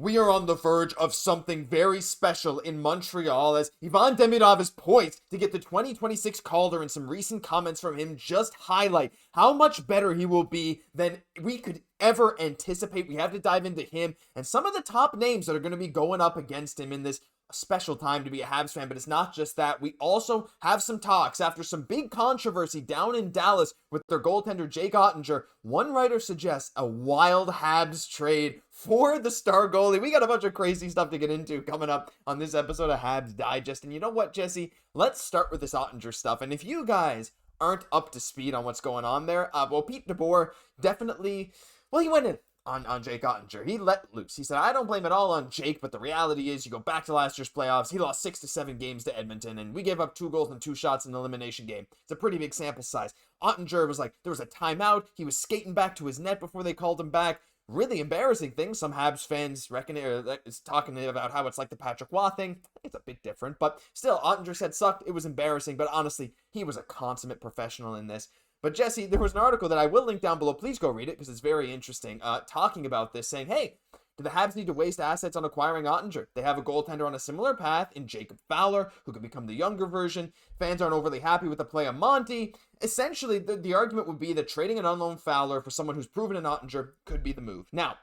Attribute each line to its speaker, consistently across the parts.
Speaker 1: we are on the verge of something very special in Montreal as Ivan Demidov is poised to get the 2026 Calder, and some recent comments from him just highlight how much better he will be than we could ever anticipate. We have to dive into him and some of the top names that are going to be going up against him in this special time to be a Habs fan. But it's not just that. We also have some talks after some big controversy down in Dallas with their goaltender Jake Oettinger. One writer suggests a wild Habs trade for the star goalie. We got a bunch of crazy stuff to get into coming up on this episode of Habs Digest. And you know what, Jesse? Let's start with this Oettinger stuff. And if you guys aren't up to speed on what's going on there, well, Pete DeBoer definitely, well, he went in on Jake Oettinger. He let loose. He said, I don't blame it all on Jake, but the reality is you go back to last year's playoffs, he lost 6 to 7 games to Edmonton, and we gave up 2 goals and 2 shots in the elimination game. It's a pretty big sample size. Oettinger was like, there was a timeout. He was skating back to his net before they called him back. Really embarrassing thing. Some Habs fans reckon is talking about how it's like the Patrick Waugh thing. It's a bit different, but still, Oettinger said sucked. It was embarrassing, but honestly, he was a consummate professional in this. But Jesse, there was an article that I will link down below. Please go read it because it's very interesting. Talking about this, saying, hey, do the Habs need to waste assets on acquiring Oettinger? They have a goaltender on a similar path in Jacob Fowler, who could become the younger version. Fans aren't overly happy with the play of Monty. Essentially, the argument would be that trading an unknown Fowler for someone who's proven an Oettinger could be the move. Now,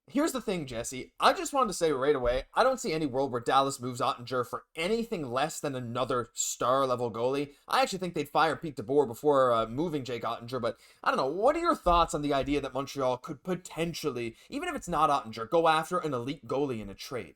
Speaker 1: here's the thing, Jesse. I just wanted to say right away, I don't see any world where Dallas moves Oettinger for anything less than another star-level goalie. I actually think they'd fire Pete DeBoer before moving Jake Oettinger, but I don't know. What are your thoughts on the idea that Montreal could potentially, even if it's not Oettinger, go after an elite goalie in a trade?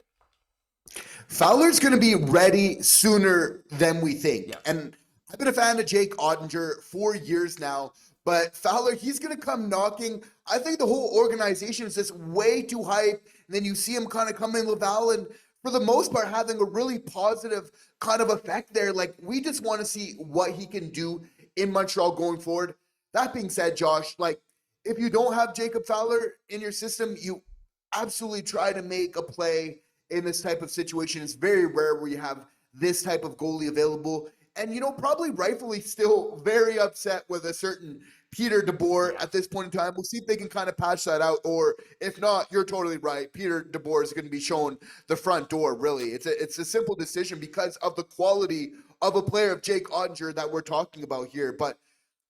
Speaker 2: Fowler's going to be ready sooner than we think.
Speaker 1: Yeah.
Speaker 2: And I've been a fan of Jake Oettinger for years now. But Fowler, he's going to come knocking. I think the whole organization is just way too hype. And then you see him kind of come in Laval and for the most part having a really positive kind of effect there. Like, we just want to see what he can do in Montreal going forward. That being said, Josh, like, if you don't have Jacob Fowler in your system, you absolutely try to make a play in this type of situation. It's very rare where you have this type of goalie available. And, you know, probably rightfully still very upset with a certain Peter DeBoer at this point in time. We'll see if they can kind of patch that out. Or if not, you're totally right. Peter DeBoer is going to be shown the front door, really. It's a simple decision because of the quality of a player of Jake Oettinger that we're talking about here. But,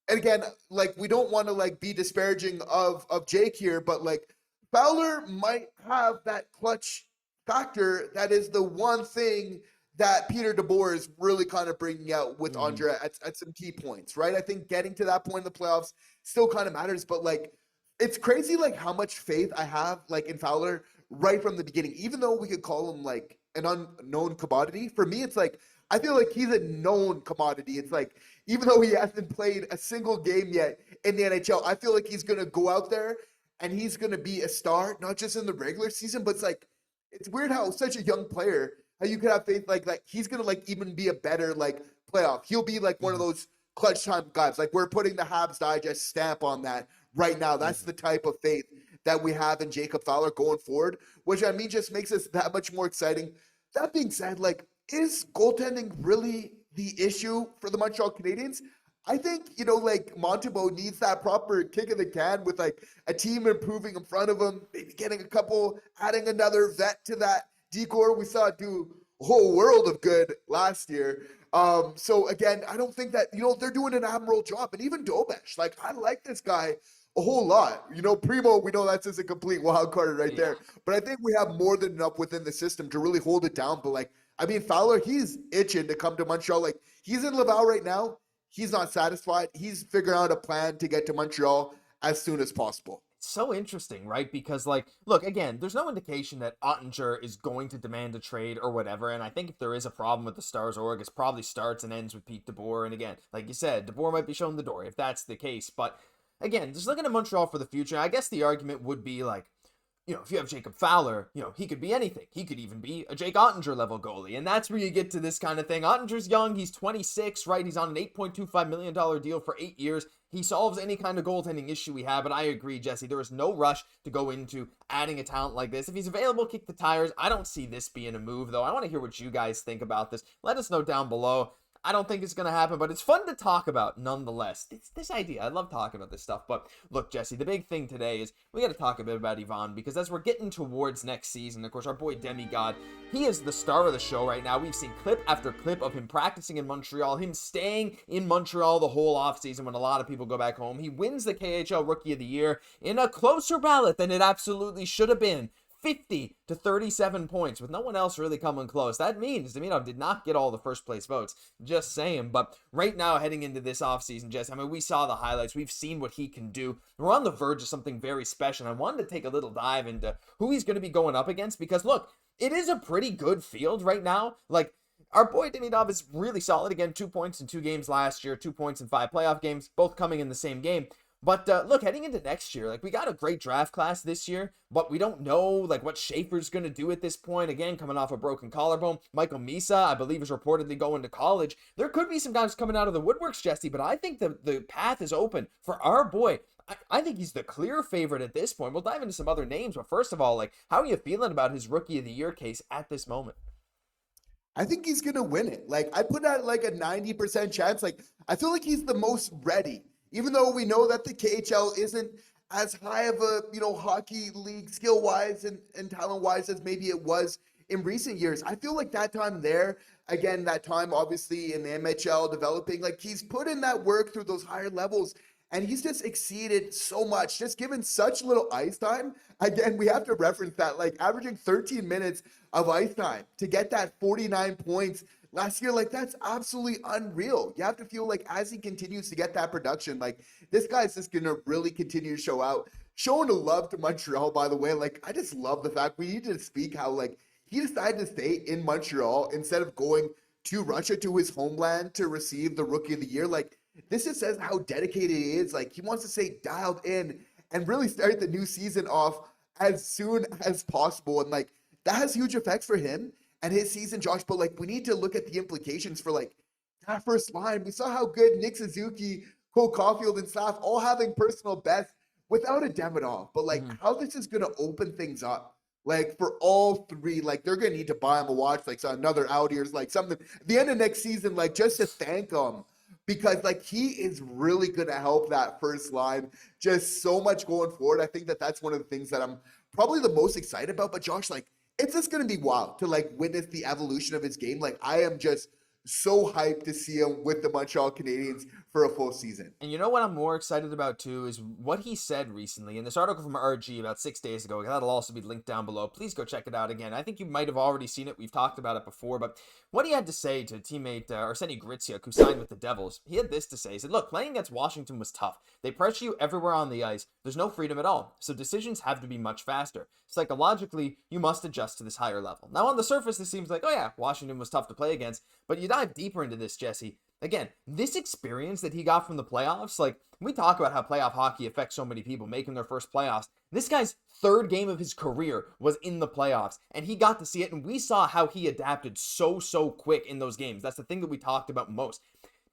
Speaker 2: and again, like, we don't want to, like, be disparaging of Jake here, but, like, Fowler might have that clutch factor that is the one thing that Peter DeBoer is really kind of bringing out with Andre at some key points, right? I think getting to that point in the playoffs still kind of matters, but like, it's crazy like how much faith I have like in Fowler right from the beginning, even though we could call him like an unknown commodity. For me, it's like, I feel like he's a known commodity. It's like, even though he hasn't played a single game yet in the NHL, I feel like he's going to go out there and he's going to be a star, not just in the regular season, but it's like, it's weird how such a young player, how you could have faith like he's gonna like even be a better like playoff. He'll be like one of those clutch time guys. Like, we're putting the Habs Digest stamp on that right now. That's the type of faith that we have in Jacob Fowler going forward, which I mean just makes us that much more exciting. That being said, like, is goaltending really the issue for the Montreal Canadiens? I think, you know, like, Montembeault needs that proper kick in the can with like a team improving in front of him, maybe getting a couple, adding another vet to that decor. We saw it do a whole world of good last year. So again, I don't think that, you know, they're doing an admirable job. And even Dobesh, like, I like this guy a whole lot. You know, Primeau, we know that's just a complete wild card right there. But I think we have more than enough within the system to really hold it down. But like, I mean, Fowler, he's itching to come to Montreal. Like, he's in Laval right now. He's not satisfied. He's figuring out a plan to get to Montreal as soon as possible.
Speaker 1: So interesting, right? Because, like, look, again, there's no indication that Oettinger is going to demand a trade or whatever, and I think if there is a problem with the Stars org, it probably starts and ends with Pete DeBoer, and again, like you said, DeBoer might be shown the door if that's the case, but again, just looking at Montreal for the future, I guess the argument would be, like, you know, if you have Jacob Fowler, you know, he could be anything. He could even be a Jake Oettinger level goalie. And that's where you get to this kind of thing. Oettinger's young. He's 26, right? He's on an $8.25 million deal for 8 years. He solves any kind of goaltending issue we have. But I agree, Jesse, there is no rush to go into adding a talent like this. If he's available, kick the tires. I don't see this being a move, though. I want to hear what you guys think about this. Let us know down below. I don't think it's going to happen, but it's fun to talk about nonetheless. It's this idea. I love talking about this stuff. But look, Jesse, the big thing today is we got to talk a bit about Ivan, because as we're getting towards next season, of course, our boy Demigod, he is the star of the show right now. We've seen clip after clip of him practicing in Montreal, him staying in Montreal the whole offseason when a lot of people go back home. He wins the KHL Rookie of the Year in a closer ballot than it absolutely should have been. 50 to 37 points with no one else really coming close. That means Demidov did not get all the first place votes. Just saying. But right now, heading into this offseason, Jess, I mean, we saw the highlights. We've seen what he can do. We're on the verge of something very special. I wanted to take a little dive into who he's going to be going up against, because look, it is a pretty good field right now. Like, our boy Demidov is really solid. Again, 2 points in 2 games last year, 2 points in 5 playoff games, both coming in the same game. But look, heading into next year, like, we got a great draft class this year, but we don't know, like, what Schaefer's going to do at this point. Again, coming off a broken collarbone. Michael Misa, I believe, is reportedly going to college. There could be some guys coming out of the woodworks, Jesse, but I think the path is open for our boy. I think he's the clear favorite at this point. We'll dive into some other names, but first of all, like, how are you feeling about his Rookie of the Year case at this moment?
Speaker 2: I think he's going to win it. Like, I put out like a 90% chance. Like, I feel like he's the most ready. Even though we know that the KHL isn't as high of a, hockey league skill-wise and talent-wise as maybe it was in recent years. I feel like that time there, again, that time obviously in the MHL developing, like, he's put in that work through those higher levels, and he's just exceeded so much, just given such little ice time. Again, we have to reference that, like, averaging 13 minutes of ice time to get that 49 points last year, like, that's absolutely unreal. You have to feel like as he continues to get that production, like, this guy's just going to really continue to show out. Showing the love to Montreal, by the way, like, I just love the fact we need to speak how, like, he decided to stay in Montreal instead of going to Russia, to his homeland, to receive the Rookie of the Year. Like, this just says how dedicated he is. Like, he wants to stay dialed in and really start the new season off as soon as possible. And, like, that has huge effects for him and his season, Josh, but, like, we need to look at the implications for, like, that first line. We saw how good Nick Suzuki, Caufield, and Slaf all having personal bests without a Demidov. But, like, how this is going to open things up, like, for all three. Like, they're going to need to buy him a watch, like, so another out years, like, something at the end of next season, like, just to thank him. Because, like, he is really going to help that first line just so much going forward. I think that that's one of the things that I'm probably the most excited about. But, Josh, like, it's just going to be wild to, like, witness the evolution of his game. Like, I am just so hyped to see him with the Montreal Canadiens for a full season.
Speaker 1: And you know what I'm more excited about too is what he said recently in this article from RG about 6 days ago. That'll also be linked down below. Please go check it out again. I think you might have already seen it. We've talked about it before, but what he had to say to teammate Arseny Gritziuk, who signed with the Devils, he had this to say. He said, look, playing against Washington was tough. They pressure you everywhere on the ice. There's no freedom at all, so decisions have to be much faster. Psychologically, you must adjust to this higher level. Now, on the surface, this seems like, oh yeah, Washington was tough to play against, but you dive deeper into this, Jesse. Again, this experience that he got from the playoffs, like, we talk about how playoff hockey affects so many people making their first playoffs. This guy's third game of his career was in the playoffs, and he got to see it, and we saw how he adapted so quick in those games. That's the thing that we talked about most.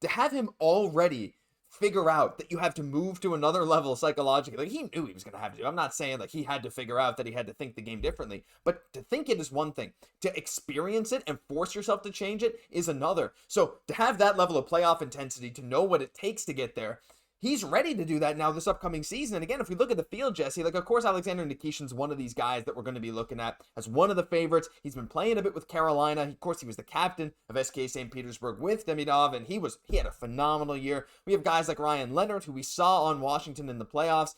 Speaker 1: To have him already figure out that you have to move to another level psychologically, like, he knew he was going to have to do. I'm not saying like he had to figure out that he had to think the game differently, but to think it is one thing. To experience it and force yourself to change it is another. So to have that level of playoff intensity, to know what it takes to get there, he's ready to do that now this upcoming season. And again, if we look at the field, Jesse, like, of course, Alexander Nikishin's one of these guys that we're going to be looking at as one of the favorites. He's been playing a bit with Carolina. Of course, he was the captain of SK St. Petersburg with Demidov, and he had a phenomenal year. We have guys like Ryan Leonard, who we saw on Washington in the playoffs.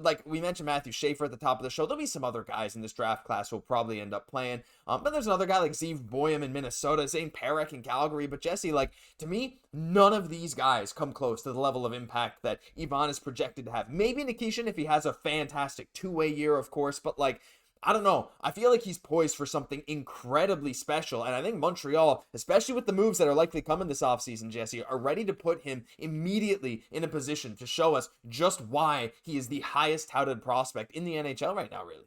Speaker 1: Like we mentioned, Matthew Schaefer at the top of the show. There'll be some other guys in this draft class who will probably end up playing. But there's another guy like Zeev Boyum in Minnesota, Zane Parekh in Calgary. But Jesse, like, to me, none of these guys come close to the level of impact that Ivan is projected to have. Maybe Nikishin if he has a fantastic two-way year, of course. But, like, I don't know. I feel like he's poised for something incredibly special. And I think Montreal, especially with the moves that are likely coming this offseason, Jesse, are ready to put him immediately in a position to show us just why he is the highest touted prospect in the NHL right now, really.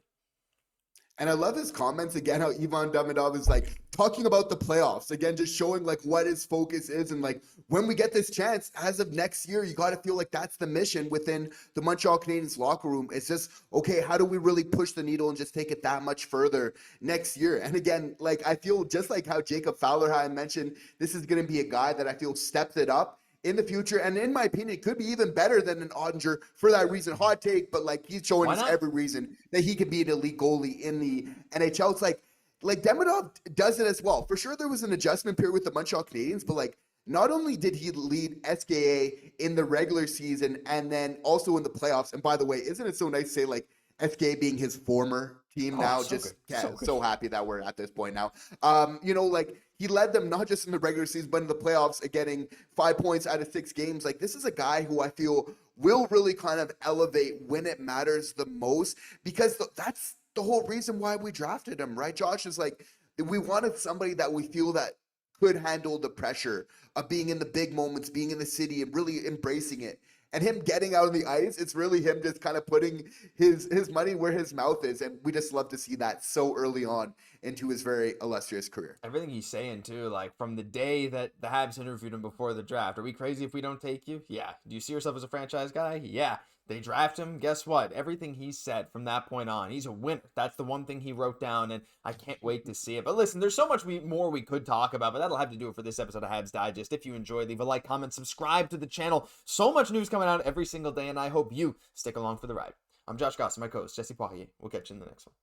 Speaker 2: And I love his comments again, how Ivan Demidov is like talking about the playoffs again, just showing like what his focus is. And like when we get this chance as of next year, you got to feel like that's the mission within the Montreal Canadiens locker room. It's just, okay, how do we really push the needle and just take it that much further next year? And again, like I feel just like how Jacob Fowler had mentioned, this is going to be a guy that I feel stepped it up in the future, and in my opinion, it could be even better than an Oettinger for that reason. Hot take, but like he's showing us every reason that he could be an elite goalie in the NHL. It's like Demidov does it as well. For sure, there was an adjustment period with the Montreal Canadiens, but like not only did he lead SKA in the regular season and then also in the playoffs. And by the way, isn't it so nice to say like SKA being his former team now?
Speaker 1: So
Speaker 2: just
Speaker 1: good.
Speaker 2: so happy that we're at this point now. Like he led them not just in the regular season, but in the playoffs, getting 5 points out of 6 games. Like this is a guy who I feel will really kind of elevate when it matters the most, because that's the whole reason why we drafted him, right? Josh, is like we wanted somebody that we feel that could handle the pressure of being in the big moments, being in the city and really embracing it. And him getting out on the ice, it's really him just kind of putting his money where his mouth is. And we just love to see that so early on into his very illustrious career.
Speaker 1: Everything he's saying, too, like from the day that the Habs interviewed him before the draft. Are we crazy if we don't take you? Yeah. Do you see yourself as a franchise guy? Yeah. They draft him. Guess what? Everything he said from that point on, he's a winner. That's the one thing he wrote down, and I can't wait to see it. But listen, there's so much more we could talk about, but that'll have to do it for this episode of Habs Digest. If you enjoyed, leave a like, comment, subscribe to the channel. So much news coming out every single day, and I hope you stick along for the ride. I'm Josh Gosse, my co-host, Jesse Poirier. We'll catch you in the next one.